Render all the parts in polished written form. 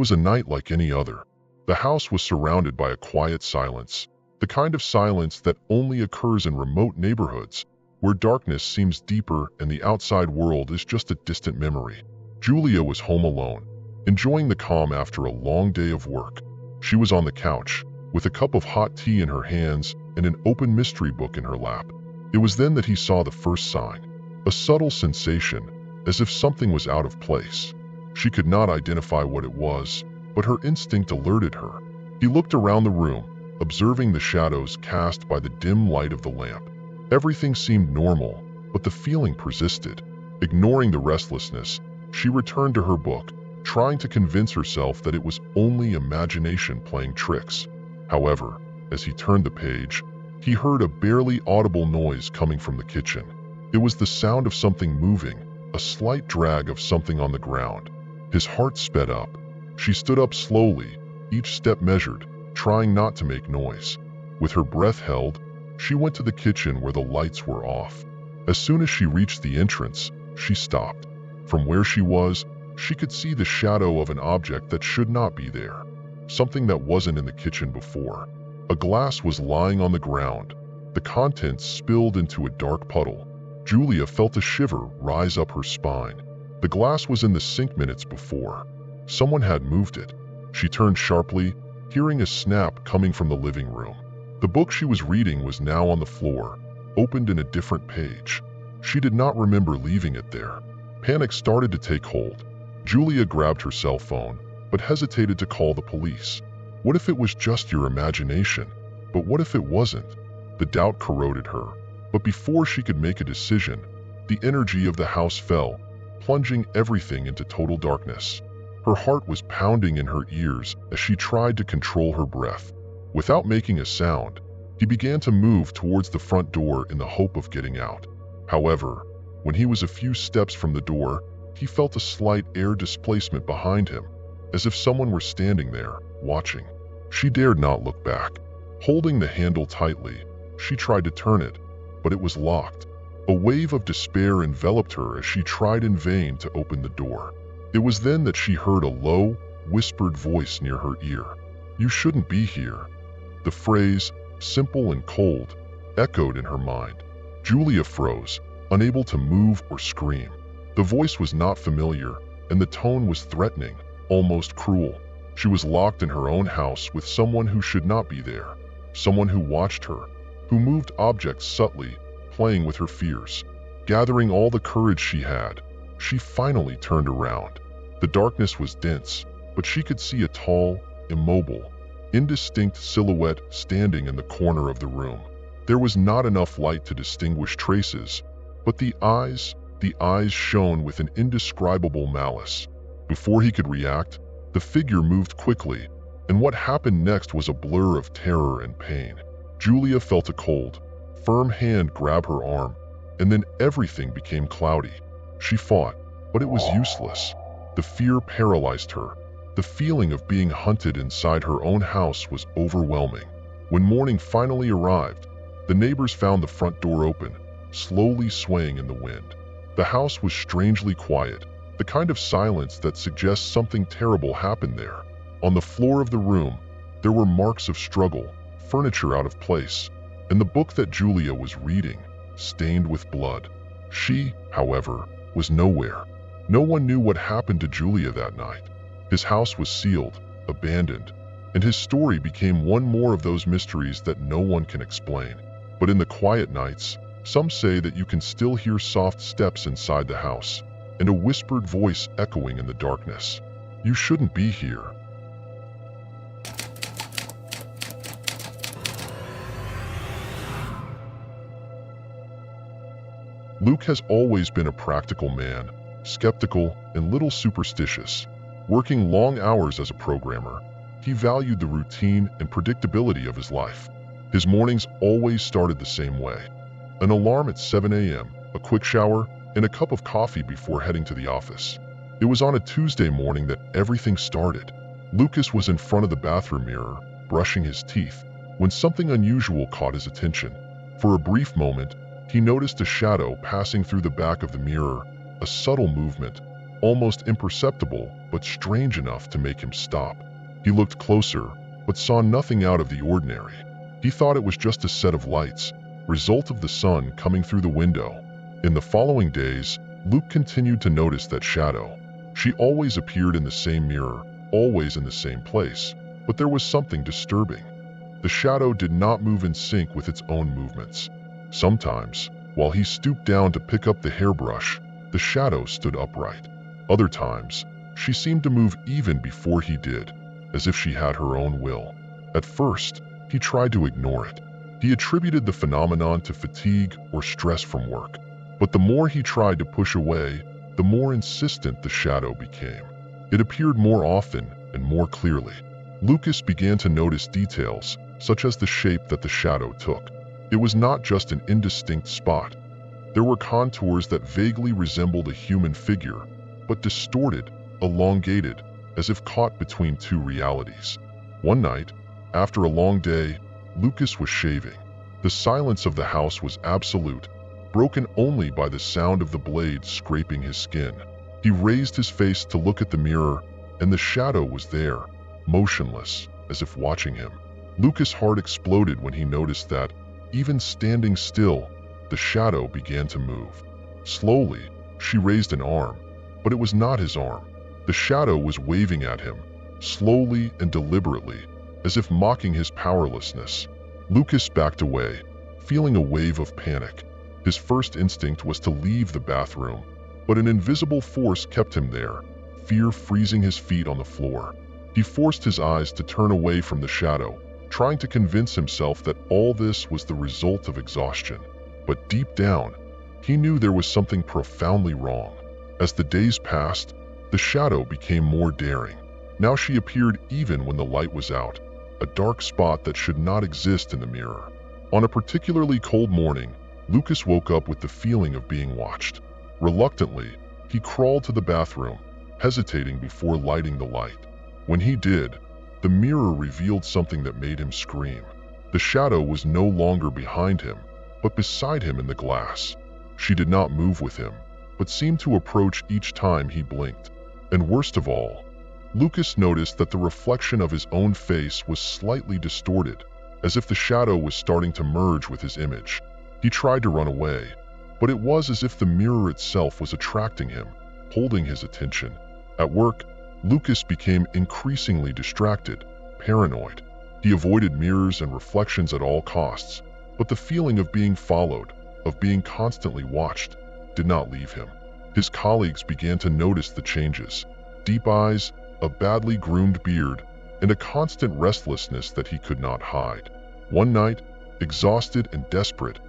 was a night like any other. The house was surrounded by a quiet silence, the kind of silence that only occurs in remote neighborhoods, where darkness seems deeper and the outside world is just a distant memory. Julia was home alone, enjoying the calm after a long day of work. She was on the couch, with a cup of hot tea in her hands and an open mystery book in her lap. It was then that he saw the first sign, a subtle sensation, as if something was out of place. She could not identify what it was, but her instinct alerted her. He looked around the room, observing the shadows cast by the dim light of the lamp. Everything seemed normal, but the feeling persisted. Ignoring the restlessness, she returned to her book, trying to convince herself that it was only imagination playing tricks. However, as he turned the page, he heard a barely audible noise coming from the kitchen. It was the sound of something moving, a slight drag of something on the ground. His heart sped up. She stood up slowly, each step measured, trying not to make noise. With her breath held, she went to the kitchen where the lights were off. As soon as she reached the entrance, she stopped. From where she was, she could see the shadow of an object that should not be there. Something that wasn't in the kitchen before. A glass was lying on the ground. The contents spilled into a dark puddle. Julia felt a shiver rise up her spine. The glass was in the sink minutes before. Someone had moved it. She turned sharply, hearing a snap coming from the living room. The book she was reading was now on the floor, opened in a different page. She did not remember leaving it there. Panic started to take hold. Julia grabbed her cell phone, but hesitated to call the police. What if it was just your imagination? But what if it wasn't? The doubt corroded her. But before she could make a decision, the energy of the house fell, plunging everything into total darkness. Her heart was pounding in her ears as she tried to control her breath. Without making a sound, he began to move towards the front door in the hope of getting out. However, when he was a few steps from the door, he felt a slight air displacement behind him, as if someone were standing there, watching. She dared not look back. Holding the handle tightly, she tried to turn it, but it was locked. A wave of despair enveloped her as she tried in vain to open the door. It was then that she heard a low, whispered voice near her ear. "You shouldn't be here." The phrase, simple and cold, echoed in her mind. Julia froze, unable to move or scream. The voice was not familiar, and the tone was threatening, almost cruel. She was locked in her own house with someone who should not be there, someone who watched her, who moved objects subtly, playing with her fears. Gathering all the courage she had, she finally turned around. The darkness was dense, but she could see a tall, immobile, indistinct silhouette standing in the corner of the room. There was not enough light to distinguish traces, but the eyes shone with an indescribable malice. Before he could react, the figure moved quickly, and what happened next was a blur of terror and pain. Julia felt a cold, firm hand grab her arm, and then everything became cloudy. She fought, but it was useless. The fear paralyzed her. The feeling of being hunted inside her own house was overwhelming. When morning finally arrived, the neighbors found the front door open, slowly swaying in the wind. The house was strangely quiet, the kind of silence that suggests something terrible happened there. On the floor of the room, there were marks of struggle, furniture out of place, and the book that Julia was reading, stained with blood. She, however, was nowhere. No one knew what happened to Julia that night. His house was sealed, abandoned, and his story became one more of those mysteries that no one can explain. But in the quiet nights, some say that you can still hear soft steps inside the house, and a whispered voice echoing in the darkness. "You shouldn't be here." Luke has always been a practical man, skeptical and little superstitious. Working long hours as a programmer, he valued the routine and predictability of his life. His mornings always started the same way. An alarm at 7 a.m., a quick shower, and a cup of coffee before heading to the office. It was on a Tuesday morning that everything started. Lucas was in front of the bathroom mirror, brushing his teeth, when something unusual caught his attention. For a brief moment, he noticed a shadow passing through the back of the mirror, a subtle movement, almost imperceptible, but strange enough to make him stop. He looked closer, but saw nothing out of the ordinary. He thought it was just a set of lights, result of the sun coming through the window. In the following days, Luke continued to notice that shadow. She always appeared in the same mirror, always in the same place, but there was something disturbing. The shadow did not move in sync with its own movements. Sometimes, while he stooped down to pick up the hairbrush, the shadow stood upright. Other times, she seemed to move even before he did, as if she had her own will. At first, he tried to ignore it. He attributed the phenomenon to fatigue or stress from work. But the more he tried to push away, the more insistent the shadow became. It appeared more often and more clearly. Lucas began to notice details, such as the shape that the shadow took. It was not just an indistinct spot. There were contours that vaguely resembled a human figure, but distorted, elongated, as if caught between two realities. One night, after a long day, Lucas was shaving. The silence of the house was absolute, broken only by the sound of the blade scraping his skin. He raised his face to look at the mirror, and the shadow was there, motionless, as if watching him. Lucas' heart exploded when he noticed that, even standing still, the shadow began to move. Slowly, she raised an arm, but it was not his arm. The shadow was waving at him, slowly and deliberately, as if mocking his powerlessness. Lucas backed away, feeling a wave of panic. His first instinct was to leave the bathroom, but an invisible force kept him there, fear freezing his feet on the floor. He forced his eyes to turn away from the shadow, trying to convince himself that all this was the result of exhaustion. But deep down, he knew there was something profoundly wrong. As the days passed, the shadow became more daring. Now she appeared even when the light was out, a dark spot that should not exist in the mirror. On a particularly cold morning, Lucas woke up with the feeling of being watched. Reluctantly, he crawled to the bathroom, hesitating before lighting the light. When he did, the mirror revealed something that made him scream. The shadow was no longer behind him, but beside him in the glass. She did not move with him, but seemed to approach each time he blinked. And worst of all, Lucas noticed that the reflection of his own face was slightly distorted, as if the shadow was starting to merge with his image. He tried to run away, but it was as if the mirror itself was attracting him, holding his attention. At work, Lucas became increasingly distracted, paranoid. He avoided mirrors and reflections at all costs, but the feeling of being followed, of being constantly watched, did not leave him. His colleagues began to notice the changes: deep eyes, a badly groomed beard, and a constant restlessness that he could not hide. One night, exhausted and desperate,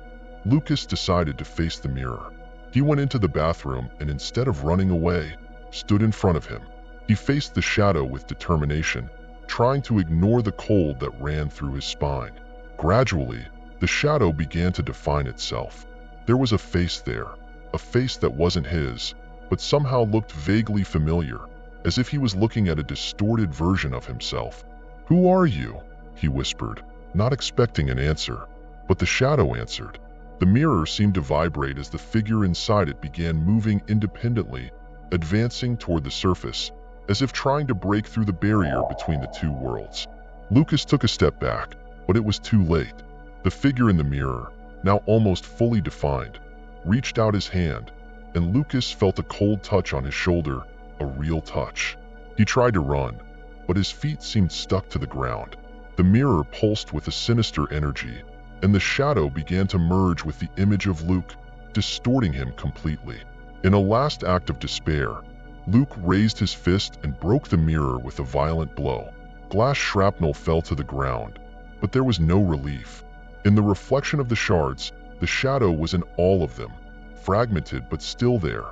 Lucas decided to face the mirror. He went into the bathroom and, instead of running away, stood in front of him. He faced the shadow with determination, trying to ignore the cold that ran through his spine. Gradually, the shadow began to define itself. There was a face there, a face that wasn't his, but somehow looked vaguely familiar, as if he was looking at a distorted version of himself. "Who are you?" he whispered, not expecting an answer. But the shadow answered. The mirror seemed to vibrate as the figure inside it began moving independently, advancing toward the surface, as if trying to break through the barrier between the two worlds. Lucas took a step back, but it was too late. The figure in the mirror, now almost fully defined, reached out his hand, and Lucas felt a cold touch on his shoulder, a real touch. He tried to run, but his feet seemed stuck to the ground. The mirror pulsed with a sinister energy, and the shadow began to merge with the image of Luke, distorting him completely. In a last act of despair, Luke raised his fist and broke the mirror with a violent blow. Glass shrapnel fell to the ground, but there was no relief. In the reflection of the shards, the shadow was in all of them, fragmented but still there,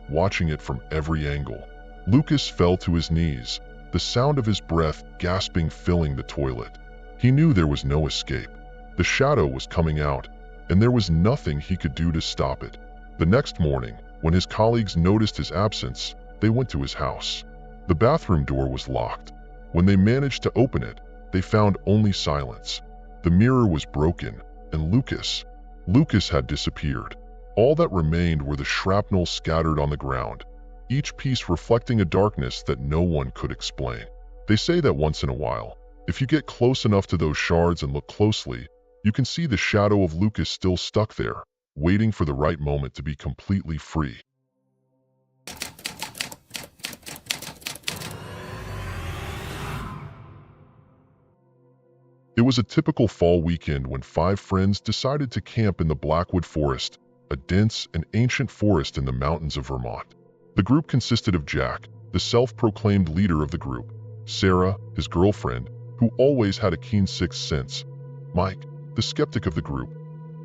watching it from every angle. Lucas fell to his knees, the sound of his breath gasping filling the toilet. He knew there was no escape. The shadow was coming out, and there was nothing he could do to stop it. The next morning, when his colleagues noticed his absence, they went to his house. The bathroom door was locked. When they managed to open it, they found only silence. The mirror was broken, and Lucas had disappeared. All that remained were the shrapnel scattered on the ground. each piece reflecting a darkness that no one could explain. They say that once in a while, if you get close enough to those shards and look closely, you can see the shadow of Lucas still stuck there, waiting for the right moment to be completely free. It was a typical fall weekend when 5 friends decided to camp in the Blackwood Forest, a dense and ancient forest in the mountains of Vermont. The group consisted of Jack, the self-proclaimed leader of the group, Sarah, his girlfriend, who always had a keen sixth sense, Mike, the skeptic of the group,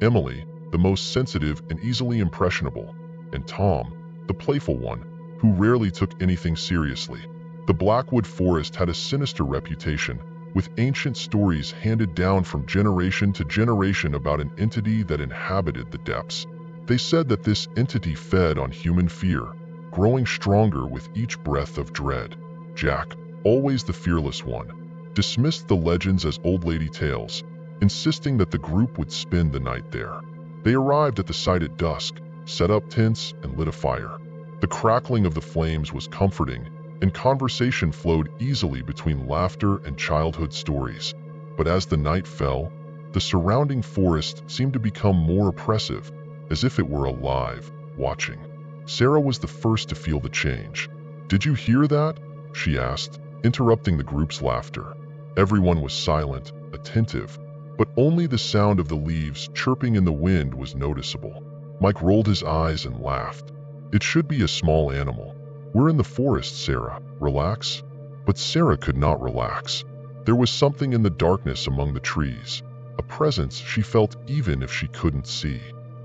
Emily, the most sensitive and easily impressionable, and Tom, the playful one, who rarely took anything seriously. The Blackwood Forest had a sinister reputation, with ancient stories handed down from generation to generation about an entity that inhabited the depths. They said that this entity fed on human fear, growing stronger with each breath of dread. Jack, always the fearless one, dismissed the legends as old lady tales, insisting that the group would spend the night there. They arrived at the site at dusk, set up tents, and lit a fire. The crackling of the flames was comforting, and conversation flowed easily between laughter and childhood stories. But as the night fell, the surrounding forest seemed to become more oppressive, as if it were alive, watching. Sarah was the first to feel the change. "Did you hear that?" she asked, interrupting the group's laughter. Everyone was silent, attentive, but only the sound of the leaves chirping in the wind was noticeable. Mike rolled his eyes and laughed. "It should be a small animal. We're in the forest, Sarah. Relax." But Sarah could not relax. There was something in the darkness among the trees, a presence she felt even if she couldn't see.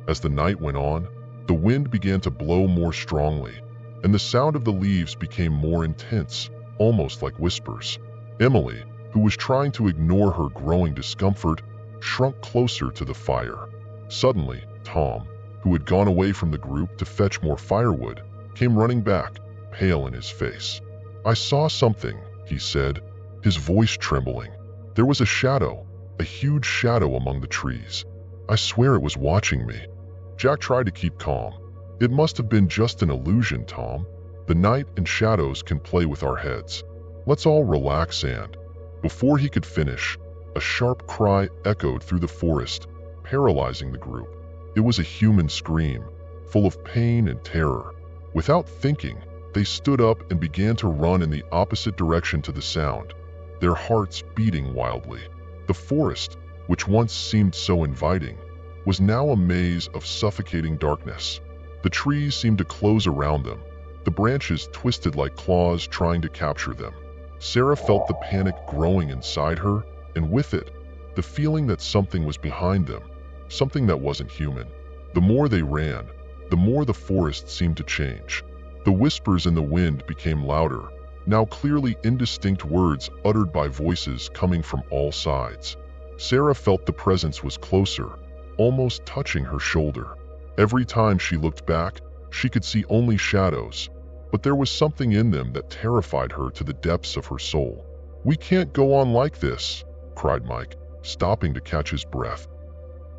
As the night went on, the wind began to blow more strongly, and the sound of the leaves became more intense, almost like whispers. Emily, who was trying to ignore her growing discomfort, shrunk closer to the fire. Suddenly, Tom, who had gone away from the group to fetch more firewood, came running back, pale in his face. "I saw something," he said, his voice trembling. "There was a shadow, a huge shadow among the trees. I swear it was watching me." Jack tried to keep calm. "It must have been just an illusion, Tom. The night and shadows can play with our heads. Let's all relax." And before he could finish, a sharp cry echoed through the forest, paralyzing the group. It was a human scream, full of pain and terror. Without thinking, they stood up and began to run in the opposite direction to the sound, their hearts beating wildly. The forest, which once seemed so inviting, was now a maze of suffocating darkness. The trees seemed to close around them, the branches twisted like claws trying to capture them. Sarah felt the panic growing inside her, and with it, the feeling that something was behind them, something that wasn't human. The more they ran, the more the forest seemed to change. The whispers in the wind became louder, now clearly indistinct words uttered by voices coming from all sides. Sarah felt the presence was closer, almost touching her shoulder. Every time she looked back, she could see only shadows, but there was something in them that terrified her to the depths of her soul. "We can't go on like this," cried Mike, stopping to catch his breath.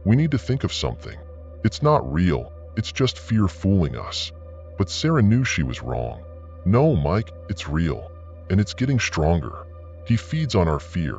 "We need to think of something. It's not real, it's just fear fooling us." But Sarah knew she was wrong. "No, Mike, it's real, and it's getting stronger. He feeds on our fear.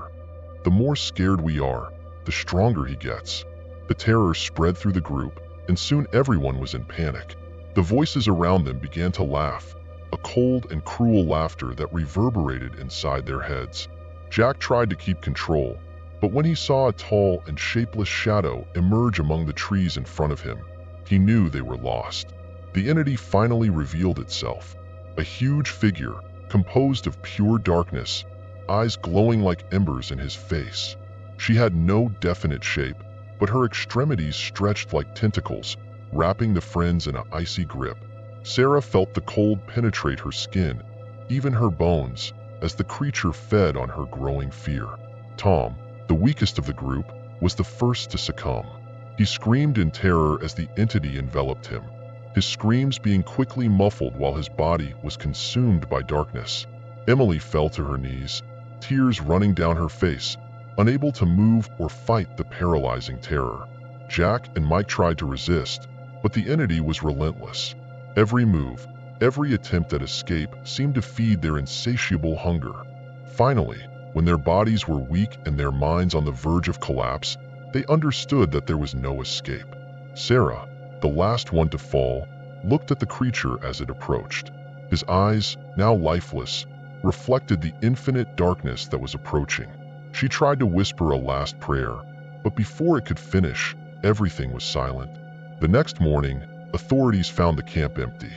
The more scared we are, the stronger he gets." The terror spread through the group, and soon everyone was in panic. The voices around them began to laugh, a cold and cruel laughter that reverberated inside their heads. Jack tried to keep control, but when he saw a tall and shapeless shadow emerge among the trees in front of him, he knew they were lost. The entity finally revealed itself, a huge figure composed of pure darkness, eyes glowing like embers in his face. She had no definite shape, but her extremities stretched like tentacles, wrapping the friends in an icy grip. Sarah felt the cold penetrate her skin, even her bones, as the creature fed on her growing fear. Tom, the weakest of the group, was the first to succumb. He screamed in terror as the entity enveloped him, his screams being quickly muffled while his body was consumed by darkness. Emily fell to her knees, tears running down her face, unable to move or fight the paralyzing terror. Jack and Mike tried to resist, but the entity was relentless. Every move, Every attempt at escape seemed to feed their insatiable hunger. Finally, when their bodies were weak and their minds on the verge of collapse, they understood that there was no escape. Sarah, the last one to fall, looked at the creature as it approached. His eyes, now lifeless, reflected the infinite darkness that was approaching. She tried to whisper a last prayer, but before it could finish, everything was silent. The next morning, authorities found the camp empty.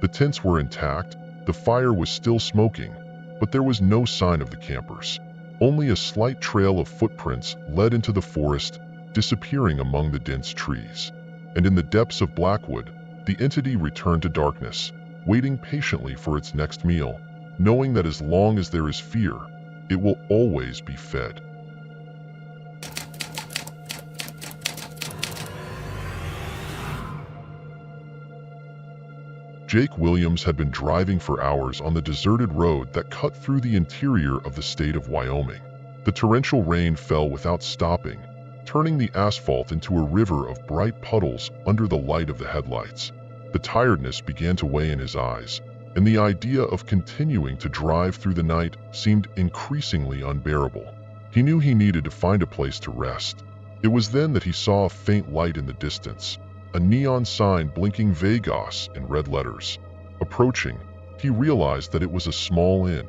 The tents were intact, the fire was still smoking, but there was no sign of the campers. Only a slight trail of footprints led into the forest, disappearing among the dense trees. And in the depths of Blackwood, the entity returned to darkness, waiting patiently for its next meal, knowing that as long as there is fear, it will always be fed. Jake Williams had been driving for hours on the deserted road that cut through the interior of the state of Wyoming. The torrential rain fell without stopping, turning the asphalt into a river of bright puddles under the light of the headlights. The tiredness began to weigh in his eyes, and the idea of continuing to drive through the night seemed increasingly unbearable. He knew he needed to find a place to rest. It was then that he saw a faint light in the distance, a neon sign blinking Vegas in red letters. Approaching, he realized that it was a small inn,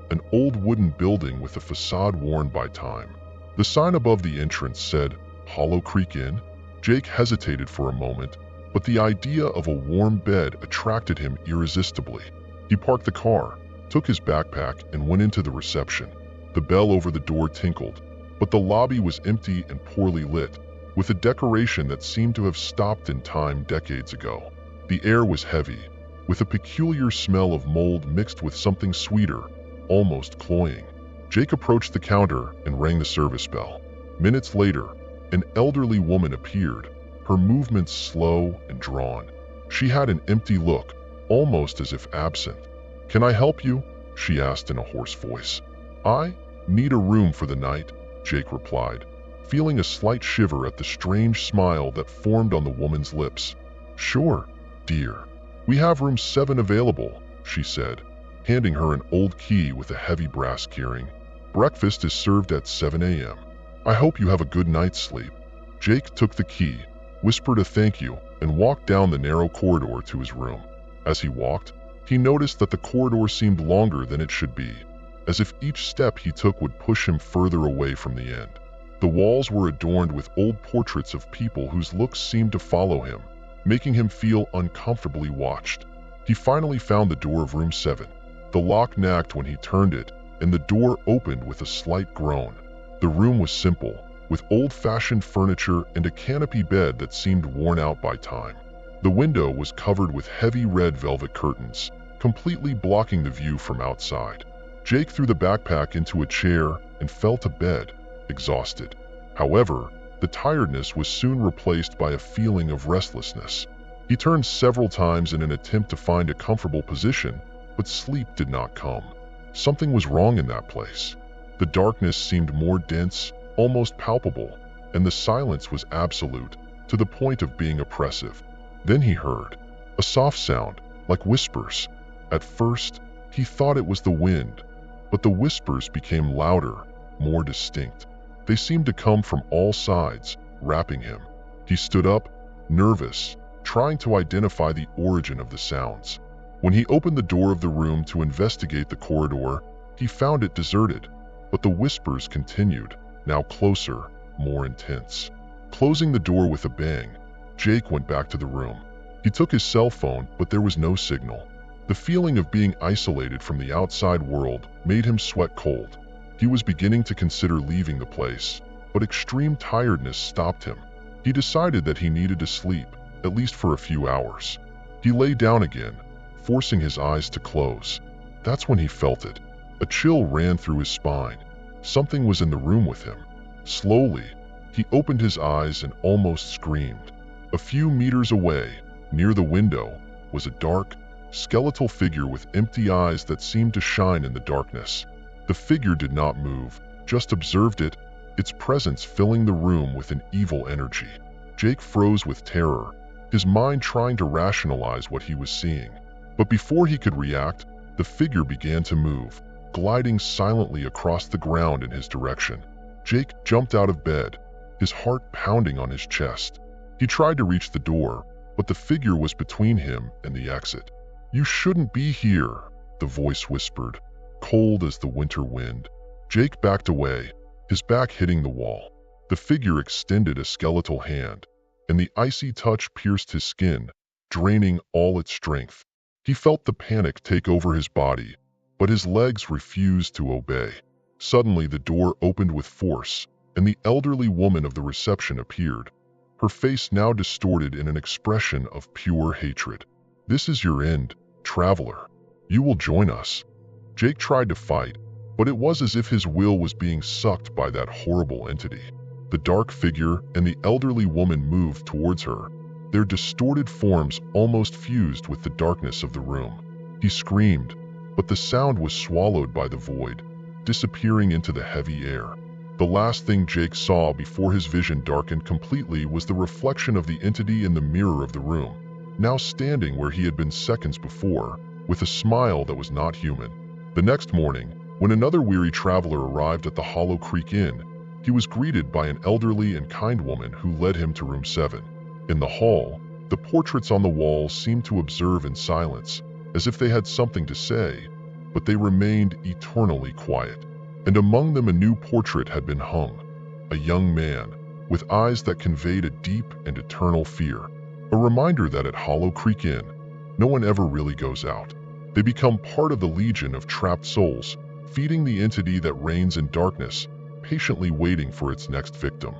an old wooden building with a facade worn by time. The sign above the entrance said, Hollow Creek Inn. Jake hesitated for a moment, but the idea of a warm bed attracted him irresistibly. He parked the car, took his backpack, and went into the reception. The bell over the door tinkled, but the lobby was empty and poorly lit, with a decoration that seemed to have stopped in time decades ago. The air was heavy, with a peculiar smell of mold mixed with something sweeter, almost cloying. Jake approached the counter and rang the service bell. Minutes later, an elderly woman appeared, her movements slow and drawn. She had an empty look, almost as if absent. "Can I help you?" she asked in a hoarse voice. "I need a room for the night," Jake replied, feeling a slight shiver at the strange smile that formed on the woman's lips. "Sure, dear. We have room 7 available," she said, handing her an old key with a heavy brass keyring. "Breakfast is served at 7 a.m. I hope you have a good night's sleep." Jake took the key, whispered a thank you, and walked down the narrow corridor to his room. As he walked, he noticed that the corridor seemed longer than it should be, as if each step he took would push him further away from the end. The walls were adorned with old portraits of people whose looks seemed to follow him, making him feel uncomfortably watched. He finally found the door of room 7. The lock knacked when he turned it, and the door opened with a slight groan. The room was simple, with old-fashioned furniture and a canopy bed that seemed worn out by time. The window was covered with heavy red velvet curtains, completely blocking the view from outside. Jake threw the backpack into a chair and fell to bed, exhausted. However, the tiredness was soon replaced by a feeling of restlessness. He turned several times in an attempt to find a comfortable position, but sleep did not come. Something was wrong in that place. The darkness seemed more dense, almost palpable, and the silence was absolute, to the point of being oppressive. Then he heard a soft sound, like whispers. At first, he thought it was the wind, but the whispers became louder, more distinct. They seemed to come from all sides, wrapping him. He stood up, nervous, trying to identify the origin of the sounds. When he opened the door of the room to investigate the corridor, he found it deserted, but the whispers continued, now closer, more intense. Closing the door with a bang, Jake went back to the room. He took his cell phone, but there was no signal. The feeling of being isolated from the outside world made him sweat cold. He was beginning to consider leaving the place, but extreme tiredness stopped him. He decided that he needed to sleep, at least for a few hours. He lay down again, forcing his eyes to close. That's when he felt it. A chill ran through his spine. Something was in the room with him. Slowly, he opened his eyes and almost screamed. A few meters away, near the window, was a dark, skeletal figure with empty eyes that seemed to shine in the darkness. The figure did not move, just observed it, its presence filling the room with an evil energy. Jake froze with terror, his mind trying to rationalize what he was seeing. But before he could react, the figure began to move, gliding silently across the ground in his direction. Jake jumped out of bed, his heart pounding on his chest. He tried to reach the door, but the figure was between him and the exit. "You shouldn't be here," the voice whispered, cold as the winter wind. Jake backed away, his back hitting the wall. The figure extended a skeletal hand, and the icy touch pierced his skin, draining all its strength. He felt the panic take over his body, but his legs refused to obey. Suddenly, the door opened with force, and the elderly woman of the reception appeared, her face now distorted in an expression of pure hatred. "This is your end, traveler. You will join us." Jake tried to fight, but it was as if his will was being sucked by that horrible entity. The dark figure and the elderly woman moved towards her, their distorted forms almost fused with the darkness of the room. He screamed, but the sound was swallowed by the void, disappearing into the heavy air. The last thing Jake saw before his vision darkened completely was the reflection of the entity in the mirror of the room, now standing where he had been seconds before, with a smile that was not human. The next morning, when another weary traveler arrived at the Hollow Creek Inn, he was greeted by an elderly and kind woman who led him to room 7. In the hall, the portraits on the walls seemed to observe in silence, as if they had something to say, but they remained eternally quiet. And among them a new portrait had been hung, a young man, with eyes that conveyed a deep and eternal fear. A reminder that at Hollow Creek Inn, no one ever really goes out. They become part of the legion of trapped souls, feeding the entity that reigns in darkness, patiently waiting for its next victim.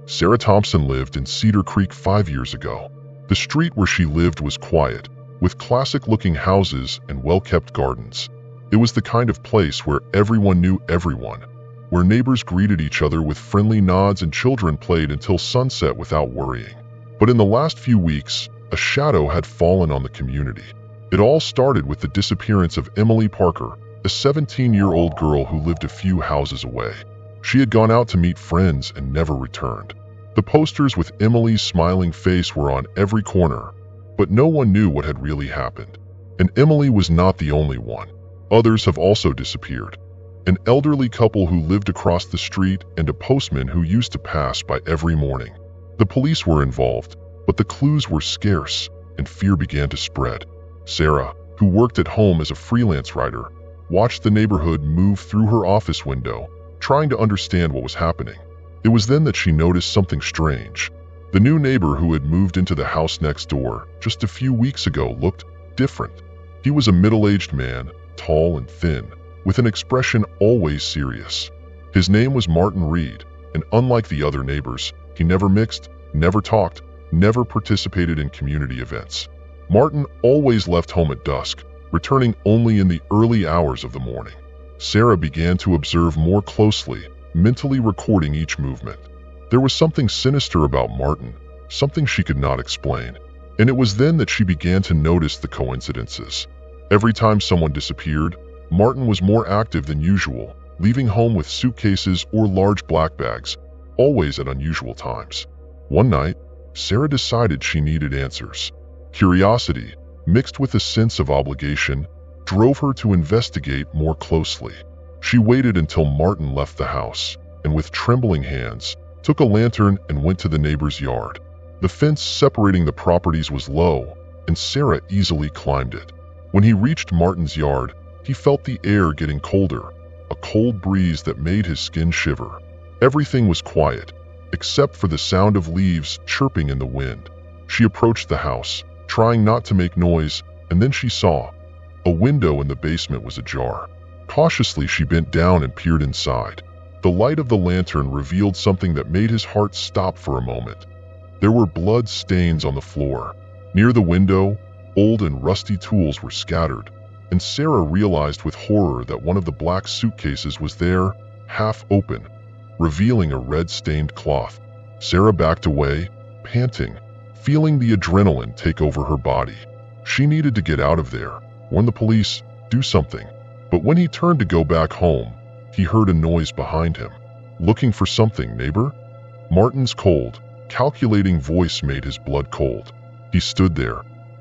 Sarah Thompson lived in Cedar Creek 5 years ago. The street where she lived was quiet, with classic-looking houses and well-kept gardens. It was the kind of place where everyone knew everyone, where neighbors greeted each other with friendly nods and children played until sunset without worrying. But in the last few weeks, a shadow had fallen on the community. It all started with the disappearance of Emily Parker, a 17-year-old girl who lived a few houses away. She had gone out to meet friends and never returned. The posters with Emily's smiling face were on every corner, but no one knew what had really happened. And Emily was not the only one. Others have also disappeared. An elderly couple who lived across the street and a postman who used to pass by every morning. The police were involved, but the clues were scarce, and fear began to spread. Sarah, who worked at home as a freelance writer, watched the neighborhood move through her office window, trying to understand what was happening. It was then that she noticed something strange. The new neighbor who had moved into the house next door just a few weeks ago looked different. He was a middle-aged man, tall and thin, with an expression always serious. His name was Martin Reed, and unlike the other neighbors, he never mixed, never talked, never participated in community events. Martin always left home at dusk, returning only in the early hours of the morning. Sarah began to observe more closely, mentally recording each movement. There was something sinister about Martin, something she could not explain, and it was then that she began to notice the coincidences. Every time someone disappeared, Martin was more active than usual, leaving home with suitcases or large black bags, always at unusual times. One night, Sarah decided she needed answers. Curiosity, mixed with a sense of obligation, drove her to investigate more closely. She waited until Martin left the house, and with trembling hands, took a lantern and went to the neighbor's yard. The fence separating the properties was low, and Sarah easily climbed it. When he reached Martin's yard, he felt the air getting colder, a cold breeze that made his skin shiver. Everything was quiet, except for the sound of leaves chirping in the wind. She approached the house, trying not to make noise, and then she saw a window in the basement was ajar. Cautiously, she bent down and peered inside. The light of the lantern revealed something that made his heart stop for a moment. There were blood stains on the floor. Near the window, old and rusty tools were scattered, and Sarah realized with horror that one of the black suitcases was there, half open, revealing a red-stained cloth. Sarah backed away, panting, feeling the adrenaline take over her body. She needed to get out of there, warn the police, do something. But when he turned to go back home, he heard a noise behind him. Looking for something, neighbor? Martin's cold, calculating voice made his blood cold. He stood there,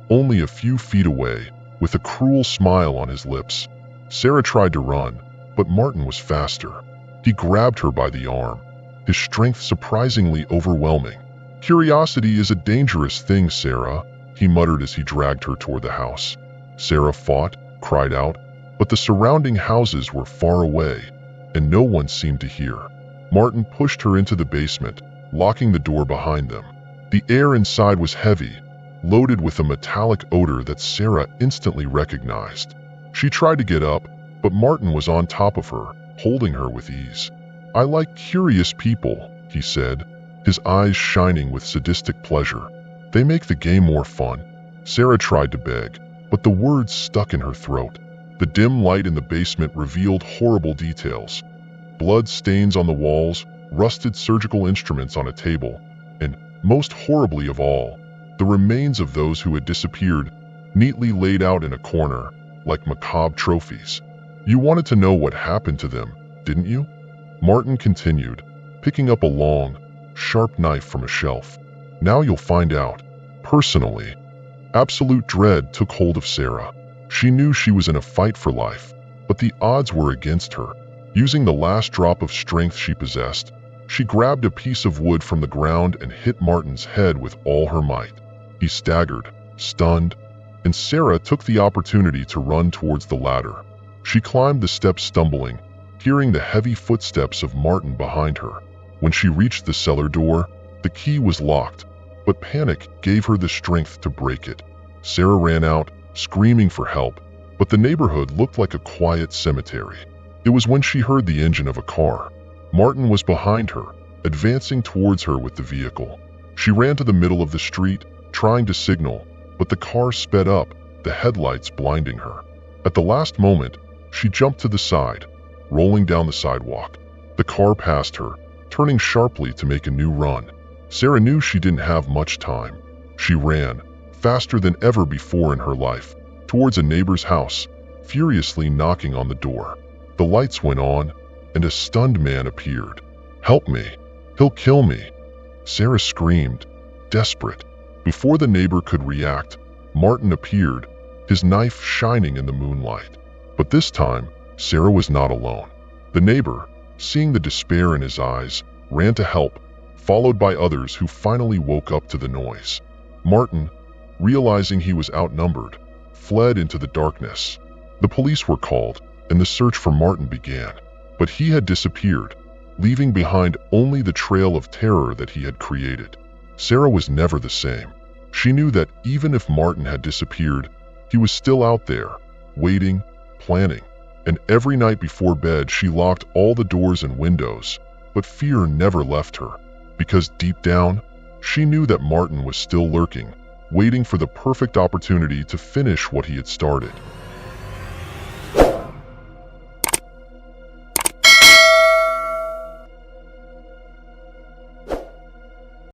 only a few feet away, with a cruel smile on his lips. Sarah tried to run, but Martin was faster. He grabbed her by the arm, his strength surprisingly overwhelming. Curiosity is a dangerous thing, Sarah, he muttered as he dragged her toward the house. Sarah fought, cried out, but the surrounding houses were far away, and no one seemed to hear. Martin pushed her into the basement, locking the door behind them. The air inside was heavy, loaded with a metallic odor that Sarah instantly recognized. She tried to get up, but Martin was on top of her, holding her with ease. I like curious people, he said, his eyes shining with sadistic pleasure. They make the game more fun. Sarah tried to beg, but the words stuck in her throat. The dim light in the basement revealed horrible details. Blood stains on the walls, rusted surgical instruments on a table, and, most horribly of all, the remains of those who had disappeared, neatly laid out in a corner, like macabre trophies. You wanted to know what happened to them, didn't you? Martin continued, picking up a long, sharp knife from a shelf. Now you'll find out. Personally, absolute dread took hold of Sarah. She knew she was in a fight for life, but the odds were against her. Using the last drop of strength she possessed, she grabbed a piece of wood from the ground and hit Martin's head with all her might. He staggered, stunned, and Sarah took the opportunity to run towards the ladder. She climbed the steps stumbling, hearing the heavy footsteps of Martin behind her. When she reached the cellar door, the key was locked, but panic gave her the strength to break it. Sarah ran out, screaming for help, but the neighborhood looked like a quiet cemetery. It was when she heard the engine of a car. Martin was behind her, advancing towards her with the vehicle. She ran to the middle of the street, trying to signal, but the car sped up, the headlights blinding her. At the last moment, she jumped to the side, rolling down the sidewalk. The car passed her, turning sharply to make a new run. Sarah knew she didn't have much time. She ran, faster than ever before in her life, towards a neighbor's house, furiously knocking on the door. The lights went on, and a stunned man appeared. Help me! He'll kill me! Sarah screamed, desperate. Before the neighbor could react, Martin appeared, his knife shining in the moonlight. But this time, Sarah was not alone. The neighbor, seeing the despair in his eyes, ran to help, followed by others who finally woke up to the noise. Martin, realizing he was outnumbered, fled into the darkness. The police were called, and the search for Martin began. But he had disappeared, leaving behind only the trail of terror that he had created. Sarah was never the same. She knew that even if Martin had disappeared, he was still out there, waiting, planning. And every night before bed she locked all the doors and windows, but fear never left her, because deep down, she knew that Martin was still lurking, waiting for the perfect opportunity to finish what he had started.